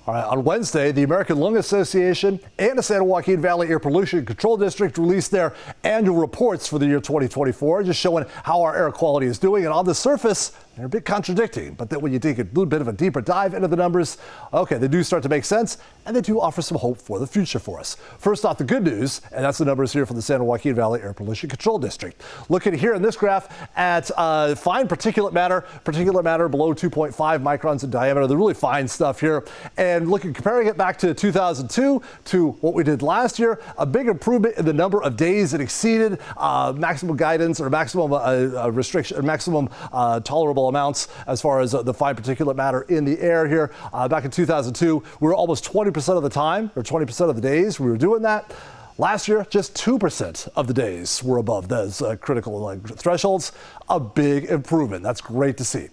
All right, on Wednesday, the American Lung Association and the San Joaquin Valley Air Pollution Control District released their annual reports for the year 2024, just showing how our air quality is doing. And on the surface, they're a bit contradicting, but then when you take a little bit of a deeper dive into the numbers, okay, they do start to make sense, and they do offer some hope for the future for us. First off, the good news, and that's the numbers here from the San Joaquin Valley Air Pollution Control District. Looking here in this graph at fine particulate matter below 2.5 microns in diameter, the really fine stuff here. And comparing it back to 2002 to what we did last year, a big improvement in the number of days it exceeded maximum guidance or maximum restriction, or maximum tolerable amounts as far as the fine particulate matter in the air here. Back in 2002, we were almost 20% of the time, or 20% of the days we were doing that. Last year, just 2% of the days were above those critical thresholds. A big improvement. That's great to see.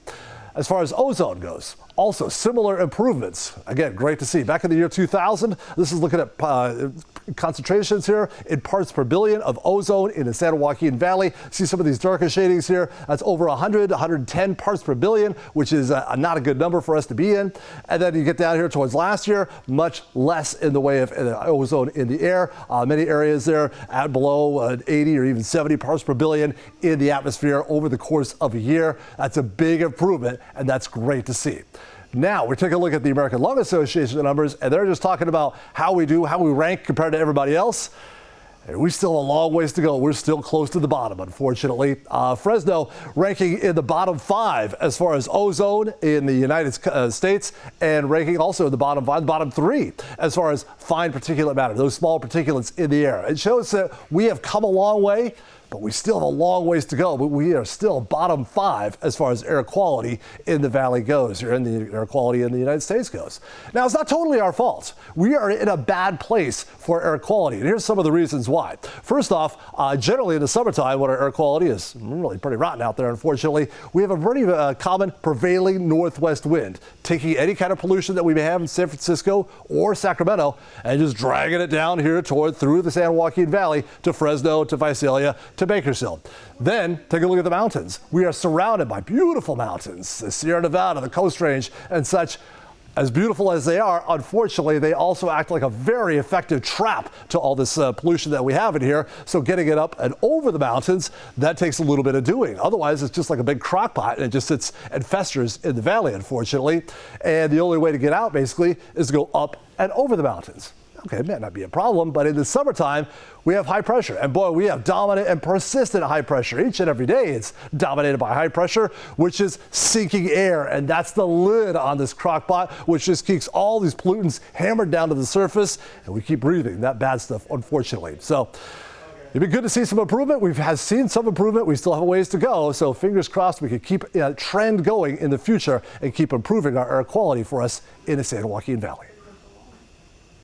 As far as ozone goes, also similar improvements. Again, great to see. Back in the year 2000, this is looking at concentrations here in parts per billion of ozone in the San Joaquin Valley. See some of these darker shadings here. That's over 100, 110 parts per billion, which is not a good number for us to be in. And then you get down here towards last year, much less in the way of ozone in the air. Many areas there at below 80 or even 70 parts per billion in the atmosphere over the course of a year. That's a big improvement, and that's great to see. Now, we're taking a look at the American Lung Association numbers, and they're just talking about how we rank compared to everybody else. And we still have a long ways to go. We're still close to the bottom, unfortunately. Fresno ranking in the bottom 5 as far as ozone in the United States, and ranking also in the bottom 3 as far as fine particulate matter, those small particulates in the air. It shows that we have come a long way, but we still have a long ways to go. But we are still bottom 5 as far as air quality in the valley goes, or in the air quality in the United States goes. Now, it's not totally our fault. We are in a bad place for air quality, and here's some of the reasons why. First off, generally in the summertime, when our air quality is really pretty rotten out there, unfortunately, we have a very common prevailing northwest wind, taking any kind of pollution that we may have in San Francisco or Sacramento and just dragging it down here through the San Joaquin Valley to Fresno, to Visalia, to Bakersfield. Then take a look at the mountains. We are surrounded by beautiful mountains, the Sierra Nevada, the Coast Range, and such. As beautiful as they are, unfortunately, they also act like a very effective trap to all this pollution that we have in here. So getting it up and over the mountains, that takes a little bit of doing. Otherwise, it's just like a big crock pot, and it just sits and festers in the valley, unfortunately. And the only way to get out, basically, is to go up and over the mountains. Okay, it may not be a problem, but in the summertime, we have high pressure. And boy, we have dominant and persistent high pressure. Each and every day, it's dominated by high pressure, which is sinking air. And that's the lid on this crock pot, which just keeps all these pollutants hammered down to the surface. And we keep breathing that bad stuff, unfortunately. So it'd be good to see some improvement. We've seen some improvement. We still have a ways to go. So fingers crossed we can keep a trend going in the future and keep improving our air quality for us in the San Joaquin Valley.